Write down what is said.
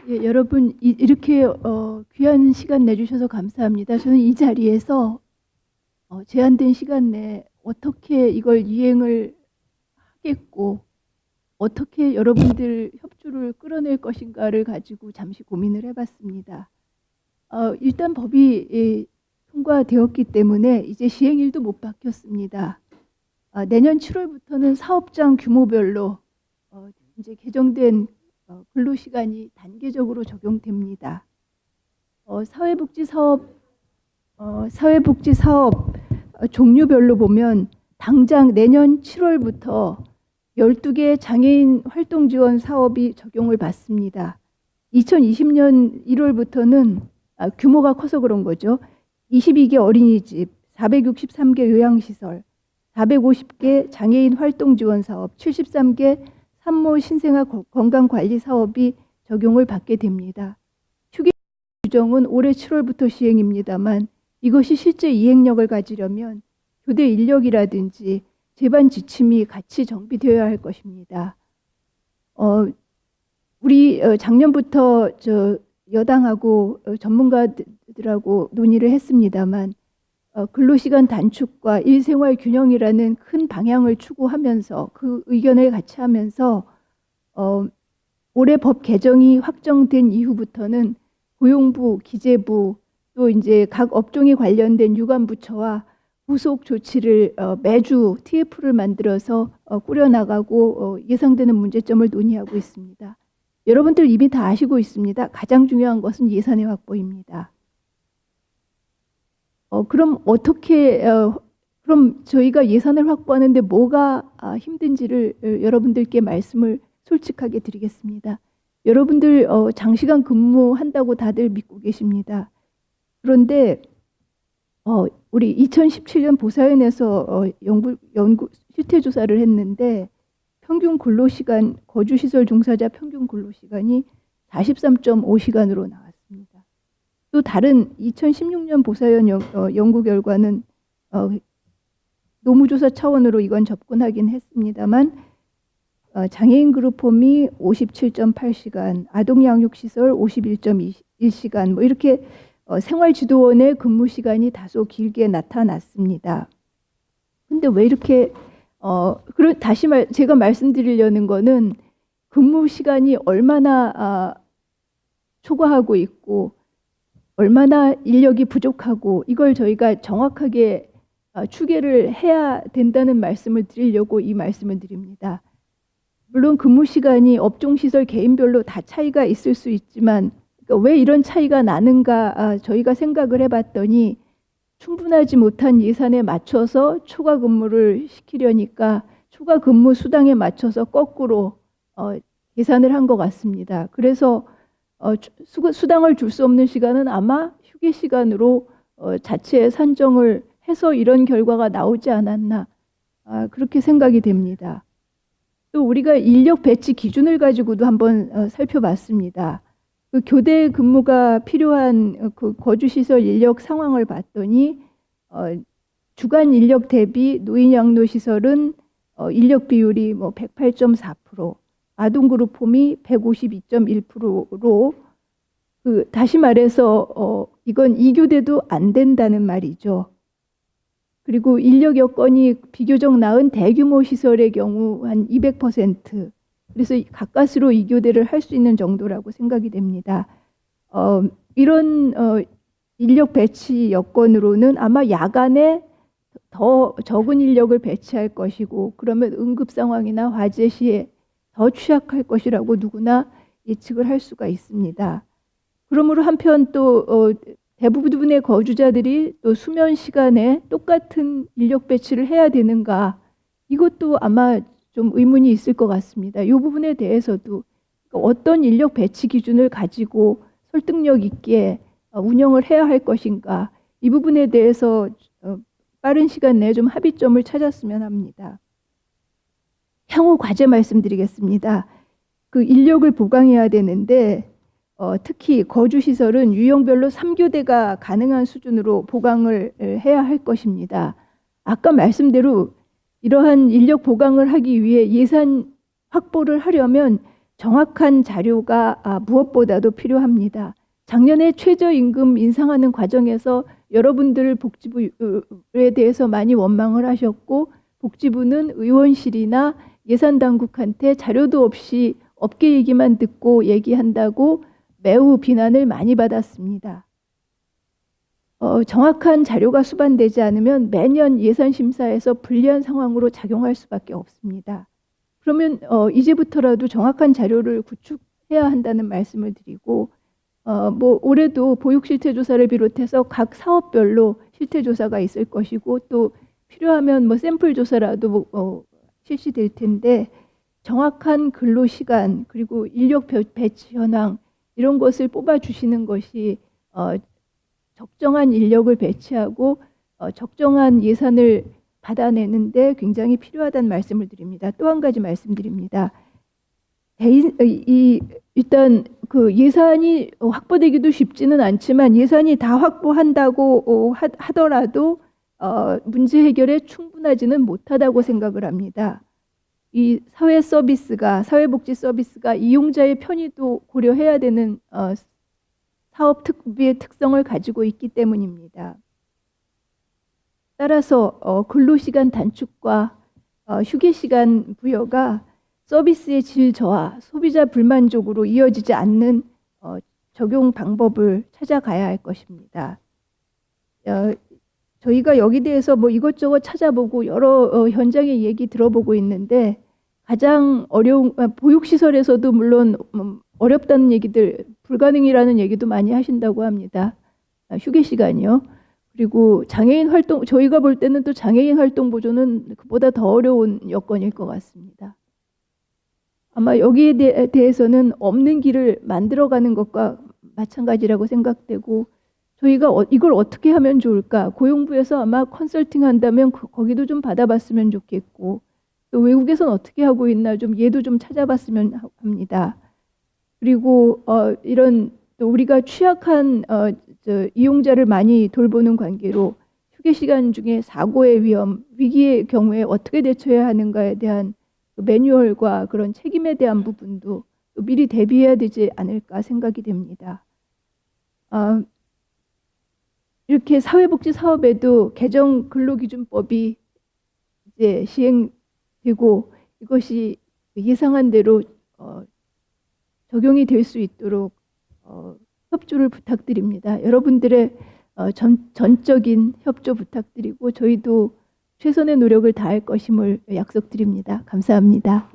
예, 여러분 이렇게 귀한 시간 내주셔서 감사합니다. 저는 이 자리에서 제한된 시간 내에 어떻게 이걸 이행을 하겠고 어떻게 여러분들 협조를 끌어낼 것인가를 가지고 잠시 고민을 해봤습니다. 일단 법이 통과되었기 때문에 이제 시행일도 못 바뀌었습니다. 내년 7월부터는 사업장 규모별로 이제 개정된 근로시간이 단계적으로 적용됩니다. 사회복지사업 종류별로 보면 당장 내년 7월부터 12개 장애인 활동 지원 사업이 적용을 받습니다. 2020년 1월부터는 규모가 커서 그런 거죠. 22개 어린이집, 463개 요양시설, 450개 장애인 활동 지원 사업, 73개 산모 신생아 건강관리 사업이 적용을 받게 됩니다. 휴게 규정은 올해 7월부터 시행입니다만 이것이 실제 이행력을 가지려면 교대 인력이라든지 제반 지침이 같이 정비되어야 할 것입니다. 우리 작년부터 여당하고 전문가들하고 논의를 했습니다만 근로시간 단축과 일생활 균형이라는 큰 방향을 추구하면서 그 의견을 같이 하면서 올해 법 개정이 확정된 이후부터는 고용부, 기재부 또 이제 각 업종에 관련된 유관부처와 후속 조치를 매주 TF를 만들어서 꾸려나가고 예상되는 문제점을 논의하고 있습니다. 여러분들 이미 다 아시고 있습니다. 가장 중요한 것은 예산의 확보입니다. 그럼 어떻게 그럼 저희가 예산을 확보하는데 뭐가 힘든지를 여러분들께 말씀을 솔직하게 드리겠습니다. 여러분들 장시간 근무한다고 다들 믿고 계십니다. 그런데 우리 2017년 보사연에서 연구 실태 조사를 했는데 평균 근로시간 거주시설 종사자 평균 근로시간이 43.5시간으로 나왔습니다. 또 다른 2016년 보사연 연구 결과는 노무조사 차원으로 이건 접근하긴 했습니다만 장애인 그룹홈이 57.8시간, 아동양육시설 51.1시간 뭐 이렇게 생활지도원의 근무 시간이 다소 길게 나타났습니다. 근데 왜 이렇게 제가 말씀드리려는 거는 근무 시간이 얼마나 초과하고 있고 얼마나 인력이 부족하고 이걸 저희가 정확하게 추계를 해야 된다는 말씀을 드리려고 이 말씀을 드립니다. 물론 근무 시간이 업종시설 개인별로 다 차이가 있을 수 있지만 왜 이런 차이가 나는가 저희가 생각을 해봤더니 충분하지 못한 예산에 맞춰서 초과 근무를 시키려니까 초과 근무 수당에 맞춰서 거꾸로 계산을 한 것 같습니다. 그래서 수당을 줄 수 없는 시간은 아마 휴게 시간으로 자체 산정을 해서 이런 결과가 나오지 않았나 그렇게 생각이 됩니다. 또 우리가 인력 배치 기준을 가지고도 한번 살펴봤습니다. 그 교대 근무가 필요한 그 거주시설 인력 상황을 봤더니 주간 인력 대비 노인 양로 시설은 인력 비율이 뭐 108.4%, 아동그룹홈이 152.1%로 다시 말해서 이건 2교대도 안 된다는 말이죠. 그리고 인력 여건이 비교적 나은 대규모 시설의 경우 한 200%, 그래서 가까스로 2교대를 할 수 있는 정도라고 생각이 됩니다. 이런 인력 배치 여건으로는 아마 야간에 더 적은 인력을 배치할 것이고 그러면 응급 상황이나 화재 시에 더 취약할 것이라고 누구나 예측을 할 수가 있습니다. 그러므로 한편 또 대부분의 거주자들이 또 수면 시간에 똑같은 인력 배치를 해야 되는가 이것도 아마 좀 의문이 있을 것 같습니다. 이 부분에 대해서도 어떤 인력 배치 기준을 가지고 설득력 있게 운영을 해야 할 것인가 이 부분에 대해서 빠른 시간 내에 좀 합의점을 찾았으면 합니다. 향후 과제 말씀드리겠습니다. 그 인력을 보강해야 되는데 특히 거주시설은 유형별로 3교대가 가능한 수준으로 보강을 해야 할 것입니다. 아까 말씀대로 이러한 인력 보강을 하기 위해 예산 확보를 하려면 정확한 자료가 무엇보다도 필요합니다. 작년에 최저임금 인상하는 과정에서 여러분들 복지부에 대해서 많이 원망을 하셨고, 복지부는 의원실이나 예산당국한테 자료도 없이 업계 얘기만 듣고 얘기한다고 매우 비난을 많이 받았습니다. 정확한 자료가 수반되지 않으면 매년 예산심사에서 불리한 상황으로 작용할 수밖에 없습니다. 그러면 이제부터라도 정확한 자료를 구축해야 한다는 말씀을 드리고, 뭐 올해도 보육 실태 조사를 비롯해서 각 사업별로 실태 조사가 있을 것이고, 또 필요하면 뭐 샘플 조사라도 실시될 텐데, 정확한 근로 시간 그리고 인력 배치 현황 이런 것을 뽑아 주시는 것이 적정한 인력을 배치하고 적정한 예산을 받아내는데 굉장히 필요하다는 말씀을 드립니다. 또 한 가지 말씀드립니다. 일단 그 예산이 확보되기도 쉽지는 않지만, 예산이 다 확보한다고 하더라도 문제 해결에 충분하지는 못하다고 생각을 합니다. 이 사회복지 서비스가 이용자의 편의도 고려해야 되는 사업 특비의 특성을 가지고 있기 때문입니다. 따라서 근로시간 단축과 휴게시간 부여가 서비스의 질 저하, 소비자 불만족으로 이어지지 않는 적용 방법을 찾아가야 할 것입니다. 저희가 여기 대해서 뭐 이것저것 찾아보고 여러 현장의 얘기 들어보고 있는데, 가장 어려운 보육시설에서도 물론 어렵다는 얘기들, 불가능이라는 얘기도 많이 하신다고 합니다. 휴게 시간이요. 그리고 장애인 활동, 저희가 볼 때는 또 장애인 활동 보조는 그보다 더 어려운 여건일 것 같습니다. 아마 여기에 대해서는 없는 길을 만들어가는 것과 마찬가지라고 생각되고, 저희가 이걸 어떻게 하면 좋을까? 고용부에서 아마 컨설팅 한다면 거기도 좀 받아봤으면 좋겠고, 또 외국에서는 어떻게 하고 있나 좀 얘도 좀 찾아봤으면 합니다. 그리고 이런 또 우리가 취약한 이용자를 많이 돌보는 관계로 휴게 시간 중에 사고의 위험, 위기의 경우에 어떻게 대처해야 하는가에 대한 매뉴얼과 그런 책임에 대한 부분도 또 미리 대비해야 되지 않을까 생각이 됩니다. 이렇게 사회복지 사업에도 개정 근로기준법이 이제 시행되고 이것이 예상한 대로 적용이 될 수 있도록 협조를 부탁드립니다. 여러분들의 전적인 협조 부탁드리고, 저희도 최선의 노력을 다할 것임을 약속드립니다. 감사합니다.